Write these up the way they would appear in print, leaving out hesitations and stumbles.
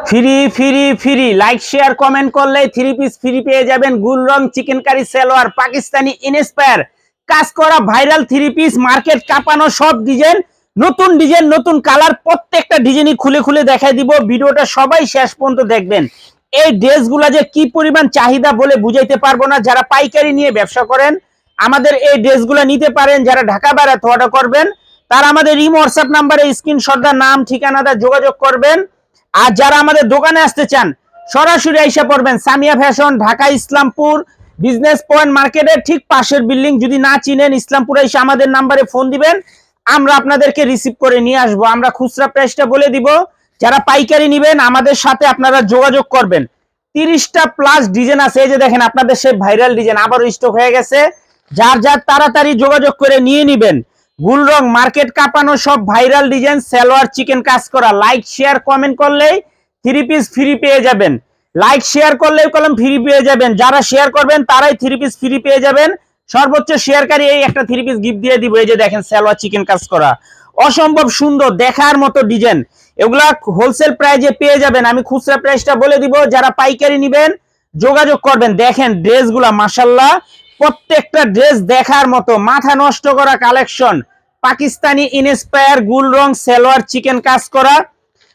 Free free free like share comment করলে 3 piece free পেয়ে যাবেন। গুল রং চিকেন কারি সালোয়ার পাকিস্তানি ইনস্পায়ার কাজ করা ভাইরাল 3 পিস, মার্কেট কাঁপানো সব ডিজাইন নতুন কালার, প্রত্যেকটা ডিজাইনই খুলে খুলে দেখাই দিব। ভিডিওটা সবাই শেষ পর্যন্ত দেখবেন। এই ড্রেসগুলা যে কি পরিমাণ চাহিদা বলে বুঝাইতে পারবো না। যারা পাইকারি নিয়ে ব্যবসা করেন আমাদের এই ড্রেসগুলা নিতে পারেন। যারা ঢাকা বাইরে অর্ডার করবেন তারা আমাদের ইমো হোয়াটসঅ্যাপ নাম্বারে স্ক্রিনশটটা নাম ঠিকানাটা যোগাযোগ করবেন। আর যারা আমাদের দোকানে আসতে চান সরাসরি আইসা পড়বেন Samia fashion, Dhaka Islampur business point মার্কেটের ঠিক পাশের বিল্ডিং। যদি না চিনেন ইসলামপুরে এসে আমাদের নাম্বারে ফোন দিবেন, আমরা আপনাদেরকে রিসিভ করে নিয়ে আসবো। আমরা খুচরা প্রাইসটা বলে দিব। যারা পাইকারি নেবেন আমাদের সাথে আপনারা যোগাযোগ করবেন। 30টা প্লাস ডিজাইন আছে। এই যে দেখেন আপনাদের সেই ভাইরাল ডিজাইন আবার স্টক হয়ে গেছে। যার যার তাড়াতাড়ি যোগাযোগ করে নিয়ে নেবেন। গুল রং মার্কেট কাঁপানো সব ভাইরাল ডিজাইন, সালোয়ার চিকেন কাজ করা। লাইক শেয়ার কমেন্ট করলেই 3 পিস ফ্রি পেয়ে যাবেন। লাইক শেয়ার করলেই কলম ফ্রি পেয়ে যাবেন। যারা শেয়ার করবেন তারাই 3 পিস ফ্রি পেয়ে যাবেন। সর্বোচ্চ শেয়ারকারী এই একটা 3 পিস গিফট দিয়ে দিব। এই যে দেখেন সালোয়ার চিকেন কাজ করা, অসম্ভব সুন্দর দেখার মতো ডিজাইন। এগুলা হোলসেল প্রাইজে পেয়ে যাবেন। আমি খুচরা প্রাইসটা বলে দিব। যারা পাইকারি নেবেন যোগাযোগ করবেন। দেখেন ড্রেসগুলা মাশাআল্লাহ, প্রত্যেকটা ড্রেস দেখার মতো, মাথা নষ্ট করা কালেকশন। পাকিস্তানি ইনস্পায়ার গুল রং সালোয়ার চিকেন কাজ করা,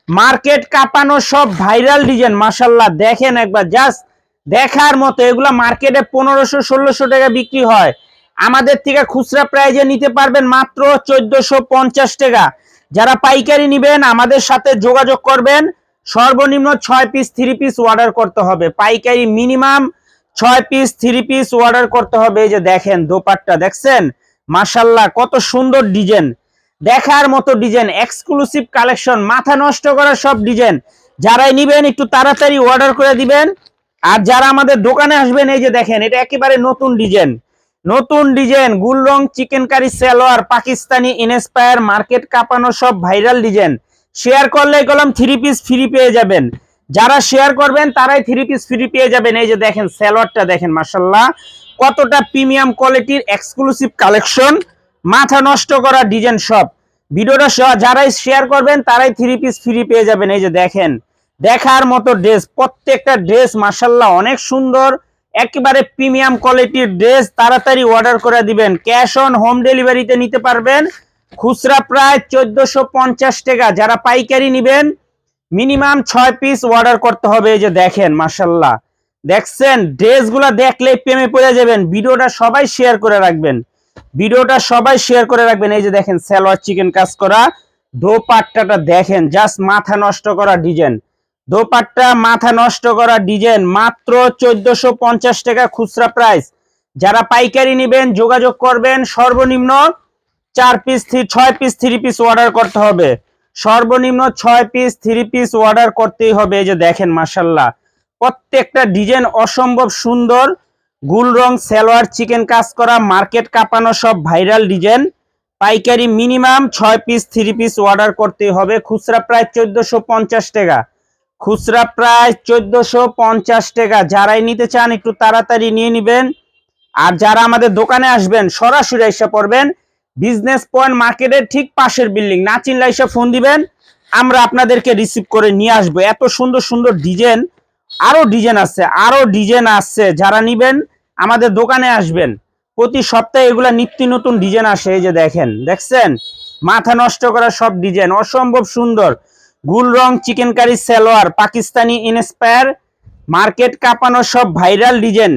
মার্কেট কাঁপানো সব ভাইরাল ডিজাইন মাশাআল্লাহ। দেখেন একবার, জাস্ট দেখার মতো। এগুলা মার্কেটে 1500-1600 টাকা বিক্রি হয়। আমাদের থেকে খুচরা প্রাইজে নিতে পারবেন মাত্র 1450 টাকা। যারা পাইকারি নেবেন আমাদের সাথে যোগাযোগ করবেন। সর্বনিম্ন 6 পিস 3 পিস অর্ডার করতে হবে। পাইকারি মিনিমাম 6 পিস 3 পিস অর্ডার করতে হবে। এই যে দেখেন দোপাট্টা দেখছেন মাশাআল্লাহ, কত সুন্দর ডিজাইন, দেখার মতো ডিজাইন, এক্সক্লুসিভ কালেকশন, মাথা নষ্ট করা সব ডিজাইন। যারাই নিবেন একটু তাড়াতাড়ি অর্ডার করে দিবেন। আর যারা আমাদের দোকানে আসবেন এই যে দেখেন এটা একেবারে নতুন ডিজাইন গুল রং chikankari salwar Pakistani inspire, market কাঁপানো সব ভাইরাল ডিজাইন। শেয়ার করলে কলম 3 পিস ফ্রি পেয়ে যাবেন। যারা শেয়ার করবেন তারাই 3 পিস ফ্রি পেয়ে যাবেন। এই যে দেখেন সালোয়ারটা দেখেন মাশাআল্লাহ, কতটা প্রিমিয়াম কোয়ালিটির এক্সক্লুসিভ কালেকশন, মাথা নষ্ট করা ডিজাইন সব। ভিডিওটা যারাই শেয়ার করবেন তারাই 3 পিস ফ্রি পেয়ে যাবেন। এই যে দেখেন দেখার মতো ড্রেস, প্রত্যেকটা ড্রেস মাশাআল্লাহ অনেক সুন্দর, একেবারে প্রিমিয়াম কোয়ালিটির ড্রেস। তাড়াতাড়ি অর্ডার করে দিবেন। ক্যাশ অন হোম ডেলিভারিতে নিতে পারবেন। খুচরা প্রায় 1450 টাকা। যারা পাইকারি নেবেন মিনিমাম 6 পিস অর্ডার করতে হবে। এই যে দেখেন মাশাআল্লাহ, দেখছেন ড্রেসগুলো দেখলেই প্রেমে পড়ে যাবেন। ভিডিওটা সবাই শেয়ার করে রাখবেন। এই যে দেখেন সালোয়ার চিকেন কাজ করা, দোপাট্টাটা দেখেন জাস্ট মাথা নষ্ট করা ডিজাইন। দোপাট্টা মাথা নষ্ট করা ডিজাইন, মাত্র 1450 টাকা খুচরা প্রাইস। যারা পাইকারি নেবেন যোগাযোগ করবেন। সর্বনিম্ন 6 পিস 3 পিস অর্ডার করতে হবে। সর্বনিম্ন 6 পিস 3 পিস অর্ডার করতেই হবে। এই যে দেখেন মাশাআল্লাহ, প্রত্যেকটা ডিজাইন অসম্ভব সুন্দর। গুল রং সালোয়ার চিকেন কাজ করা, মার্কেট কাঁপানো সব ভাইরাল ডিজাইন। পাইকারি মিনিমাম 6 পিস 3 পিস অর্ডার করতেই হবে। খুচরা প্রায় 1450 টাকা। যারাই নিতে চান একটু তাড়াতাড়ি নিয়ে নেবেন। আর যারা আমাদের দোকানে আসবেন সরাসরি এসে পড়বেন বিজনেস পয়েন্ট মার্কেটের ঠিক পাশের বিল্ডিং। না চিনলে এসে ফোন দিবেন, আমরা আপনাদেরকে রিসিভ করে নিয়ে আসবো। এত সুন্দর সুন্দর ডিজাইন, আরো ডিজাইন আসছে। যারা নিবেন আমাদের দোকানে আসবেন। প্রতি সপ্তাহে এগুলা নিত্য নতুন ডিজাইন আসে। এই যে দেখছেন মাথা নষ্ট করা সব ডিজাইন, অসম্ভব সুন্দর। গুল রং chikankari salwar Pakistani inspire, market কাঁপানো সব viral design.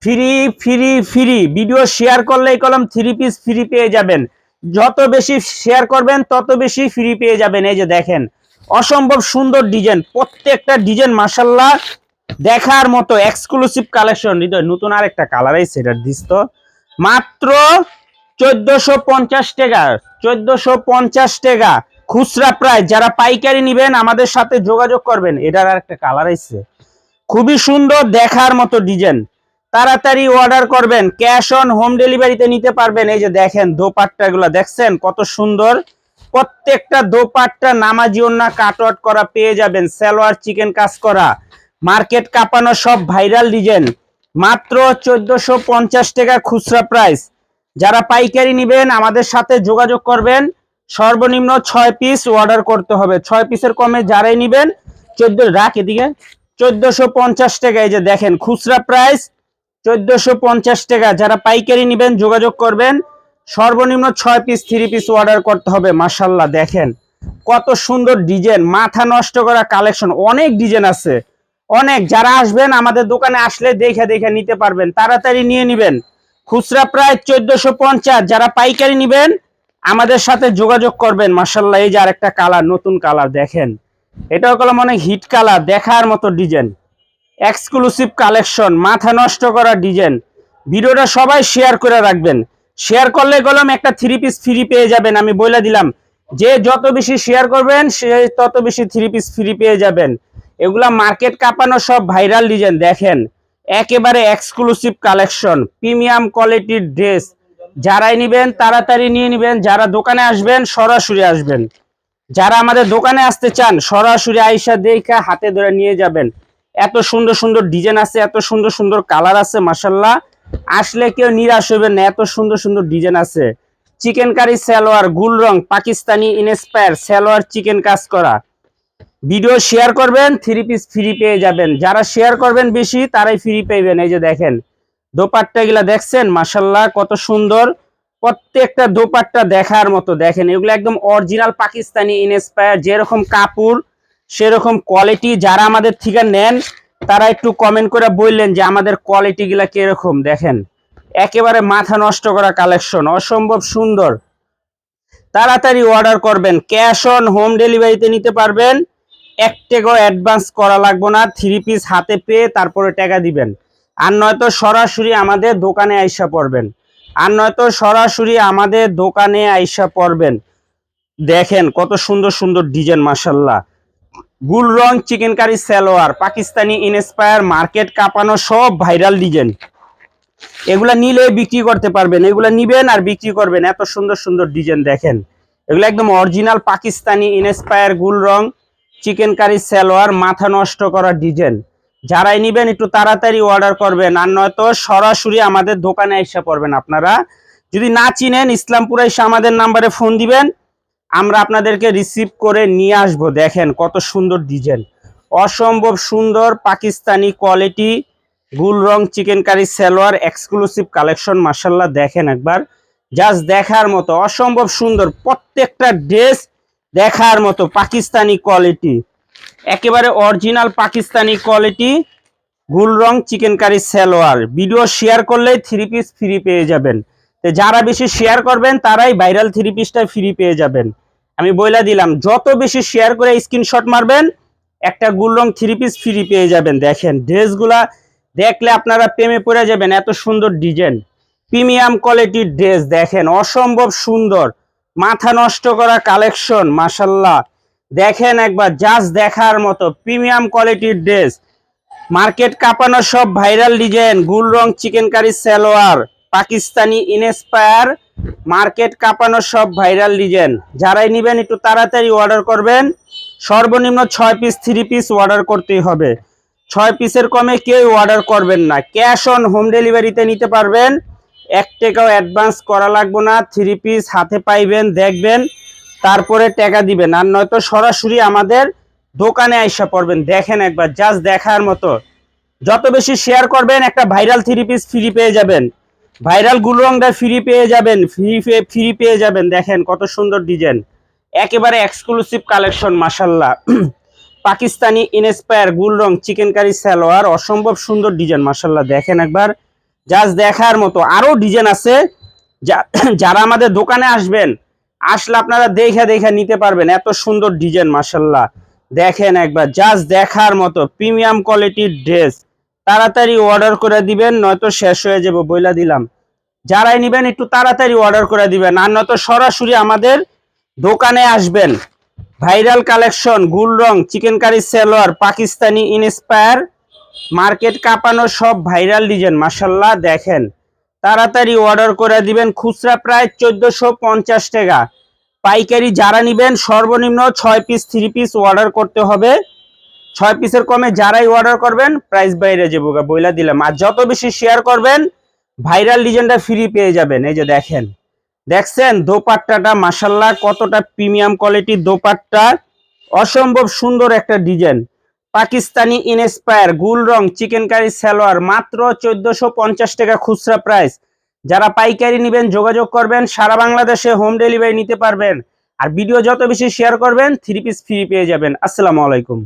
Free video share করলেই কলম 3 পিস ফ্রি পেয়ে যাবেন। যত বেশি শেয়ার করবেন তত বেশি ফ্রি পেয়ে যাবেন। এই যে দেখেন অসম্ভব সুন্দর ডিজাইন, প্রত্যেকটা ডিজাইন মাশাআল্লাহ দেখার মতো এক্সক্লুসিভ কালেকশন। নতুন আরেকটা কালার আছে, এটা দিস তো মাত্র 1450 টাকা। 1450 টাকা খুচরা প্রাইস। যারা পাইকারি নেবেন আমাদের সাথে যোগাযোগ করবেন। এটার আরেকটা কালার আছে, খুবই সুন্দর দেখার মতো ডিজাইন। তাড়াতাড়ি অর্ডার করবেন। ক্যাশ অন হোম ডেলিভারিতে নিতে পারবেন। এই যে দেখেন দোপাট্টাগুলো দেখছেন কত সুন্দর, প্রত্যেকটা দোপাট্টা নামাজি ওন্না কাটওয়ার্ক করা পেয়ে যাবেন। সালোয়ার চিকেন কাজ করা, মার্কেট কাঁপানো সব ভাইরাল ডিজাইন। মাত্র 1450 টাকা খুচরা প্রাইস। যারা পাইকারি নেবেন আমাদের সাথে যোগাযোগ করবেন। সর্বনিম্ন 6 পিস অর্ডার করতে হবে। 6 পিসের কমে যারাই নেবেন 14 রাখ এদিকে, 1450 টাকা। এই যে দেখেন খুচরা প্রাইস 1450 টাকা। যারা পাইকারি নেবেন যোগাযোগ করবেন। সর্বনিম্ন 6 পিস 3 পিস অর্ডার করতে হবে। মাশাআল্লাহ দেখেন কত সুন্দর ডিজাইন, মাথা নষ্ট করা কালেকশন, অনেক ডিজাইন আছে অনেক। যারা আসবেন আমাদের দোকানে আসলে দেখে দেখে নিতে পারবেন, তাড়াতাড়ি নিয়ে নেবেন। খুচরা প্রায় 1450। যারা পাইকারি নেবেন আমাদের সাথে যোগাযোগ করবেন। মাশাআল্লাহ এই যে আরেকটা কালার, নতুন কালার দেখেন, এটাও কলম অনেক হিট কালার, দেখার মতো ডিজাইন, এক্সক্লুসিভ কালেকশন, মাথা নষ্ট করা ডিজাইন। ভিডিওটা সবাই শেয়ার করে রাখবেন। শেয়ার করলে কলম একটা 3 পিস ফ্রি পেয়ে যাবেন। আমি বলে দিলাম যে যত বেশি শেয়ার করবেন সে তত বেশি 3 পিস ফ্রি পেয়ে যাবেন। এগুলা মার্কেট কাঁপানো সব ভাইরাল ডিজাইন দেখেন, একেবারে এক্সক্লুসিভ কালেকশন, প্রিমিয়াম কোয়ালিটির ড্রেস। যারাই নেবেন তাড়াতাড়ি নিয়ে নেবেন। যারা দোকানে আসবেন সরাসরি আসবেন। যারা আমাদের দোকানে আসতে চান সরাসরি আইসা দেখা হাতে ধরে নিয়ে যাবেন। এত সুন্দর সুন্দর ডিজাইন আছে, এত সুন্দর সুন্দর কালার আছে, মাশাআল্লাহ আসলে কেউ নিরাশ হবেন না, এত সুন্দর সুন্দর ডিজাইন আছে। চিকেন কারি সালোয়ার, গুল রং, পাকিস্তানি ইনস্পায়ার সালোয়ার, চিকেন কাজ করা। ভিডিও শেয়ার করবেন 3 পিস ফ্রি পেয়ে যাবেন। যারা শেয়ার করবেন বেশি তারাই ফ্রি পাইবেন। এই যে দেখেন দোপাট্টা গুলা দেখছেন, মাশাআল্লাহ কত সুন্দর, প্রত্যেকটা দোপাট্টা দেখার মতো। দেখেন এগুলো একদম অরিজিনাল পাকিস্তানি ইনস্পায়ার, যেরকম কাপড় সেরকম কোয়ালিটি। যারা আমাদের থেকে নেন তারা একটু কমেন্ট করে বললেন যে আমাদের কোয়ালিটি গুলা কিরকম। দেখেন একেবারে মাথা নষ্ট করা কালেকশন, অসম্ভব সুন্দর। তাড়াতাড়ি অর্ডার করবেন। ক্যাশ অন হোম ডেলিভারিতে নিতে পারবেন। 1 টাকাও অ্যাডভান্স করা লাগবে না। 3 পিস হাতে পেয়ে তারপরে টাকা দিবেন। আর নয়তো সরাসরি আমাদের দোকানে আইসা পড়বেন। দেখেন কত সুন্দর সুন্দর ডিজাইন, মাশাআল্লাহ। গুল রং chikankari salwar, Pakistani inspire, market কাঁপানো সব ভাইরাল ডিজাইন। এগুলা নিলে বিক্রি করতে পারবেন, এগুলা নিবেন আর বিক্রি করবেন। এত সুন্দর সুন্দর ডিজাইন দেখেন, এগুলো একদম অরিজিনাল পাকিস্তানি ইনস্পায়ার গুল রং চিকেন কারি সালোয়ার, মাথা নষ্ট করা ডিজাইন। যারাই নিবেন একটু তাড়াতাড়ি অর্ডার করবেন, আর নয়তো সরাসরি আমাদের দোকানে এসে পড়বেন। আপনারা যদি না চিনেন ইসলামপুরে এসে আমাদের নাম্বারে ফোন দিবেন, আমরা আপনাদেরকে রিসিভ করে নিয়ে আসবো। দেখেন কত সুন্দর ডিজাইন, অসম্ভব সুন্দর পাকিস্তানি কোয়ালিটি গুল রং chikankari salwar, exclusive collection. মাশাআল্লাহ দেখেন একবার, জাস্ট দেখার মতো, অসম্ভব সুন্দর। প্রত্যেকটা ড্রেস দেখার মতো, পাকিস্তানি কোয়ালিটি, একেবারে অরিজিনাল পাকিস্তানি কোয়ালিটি গুল রং chikankari salwar. Video share করলে 3 পিস ফ্রি পেয়ে যাবেন। তো যারা বেশি শেয়ার করবেন তারাই ভাইরাল 3 পিসটা ফ্রি পেয়ে যাবেন। আমি বইলা দিলাম যত বেশি শেয়ার করে স্ক্রিনশট মারবেন একটা গুল রং 3 পিস ফ্রি পেয়ে যাবেন। দেখেন ড্রেসগুলা দেখলে আপনারা প্রেমে পড়ে যাবেন, এত সুন্দর ডিজাইন, প্রিমিয়াম কোয়ালিটির ড্রেস। দেখেন অসম্ভব সুন্দর, মাথা নষ্ট করা কালেকশন, মাশাআল্লাহ দেখেন একবার, জাস্ট দেখার মতো প্রিমিয়াম কোয়ালিটির ড্রেস, মার্কেট কাঁপানো সব ভাইরাল ডিজাইন। গুল রং chikankari salwar, Pakistani inspire, market কাঁপানো সব ভাইরাল ডিজাইন। যারাই নেবেন একটু তাড়াতাড়ি অর্ডার করবেন। সর্বনিম্ন 6 পিস 3 পিস অর্ডার করতেই হবে। 6 পিসের কমে কেউ অর্ডার করবেন না। ক্যাশ অন হোম ডেলিভারিতে নিতে পারবেন। 1 টাকাও অ্যাডভান্স করা লাগবে না। 3 পিস হাতে পাইবেন, দেখবেন, তারপরে টাকা দিবেন। আর নয়তো সরাসরি আমাদের দোকানে আইসা পড়বেন। দেখেন একবার, জাস্ট দেখার মতো। যত বেশি শেয়ার করবেন একটা ভাইরাল 3 পিস ফ্রি পেয়ে যাবেন। ভাইরাল গুল রংটা ফ্রি পেয়ে যাবেন, ফ্রি পেয়ে যাবেন। দেখেন কত সুন্দর ডিজাইন, একেবারে এক্সক্লুসিভ কালেকশন, মাশাআল্লাহ। পাকিস্তানি ইনস্পায়ার গুল রং চিকেন কারি সালোয়ার, অসম্ভব সুন্দর ডিজাইন, মাশাআল্লাহ দেখেন একবার, জাস্ট দেখার মতো। আরো ডিজাইন আছে, যারা আমাদের দোকানে আসবেন আসলে আপনারা দেখে দেখে নিতে পারবেন। এত সুন্দর ডিজাইন, মাশাআল্লাহ দেখেন একবার, জাস্ট দেখার মতো প্রিমিয়াম কোয়ালিটির ড্রেস। তাড়াতাড়ি অর্ডার করে দিবেন, নয়তো শেষ হয়ে যাবে, বইলা দিলাম। যারাই নেবেন একটু তাড়াতাড়ি অর্ডার করে দিবেন, আর নয়তো সরাসরি আমাদের দোকানে আসবেন। ভাইরাল কালেকশন গুল রং chikankari salwar, Pakistani inspire, market কাঁপানো সব ভাইরাল ডিজাইন, মাশাআল্লাহ দেখেন। তাড়াতাড়ি অর্ডার করে দিবেন। খুচরা প্রায় 1450 টাকা, পাইকারি যারা নেবেন সর্বনিম্ন 6 পিস 3 পিস অর্ডার করতে হবে। 6 পিসের কমে যারাই অর্ডার করবেন প্রাইস বাইরে যাবো, বইলা দিলাম। আর যত বেশি শেয়ার করবেন ভাইরাল ডিজাইনটা ফ্রি পেয়ে যাবেন। এই যে দেখেন, দেখছেন দোপাট্টাটা, মাশাআল্লাহ কতটা প্রিমিয়াম কোয়ালিটির দোপাট্টা, অসম্ভব সুন্দর একটা ডিজাইন। পাকিস্তানি ইনস্পায়ার গুল রং চিকেন কারি সালোয়ার মাত্র 1450 টাকা খুচরা প্রাইস। যারা পাইকারি নেবেন যোগাযোগ করবেন, সারা বাংলাদেশে হোম ডেলিভারি নিতে পারবেন। আর ভিডিও যত বেশি শেয়ার করবেন 3 পিস ফ্রি পেয়ে যাবেন। আসসালামু আলাইকুম।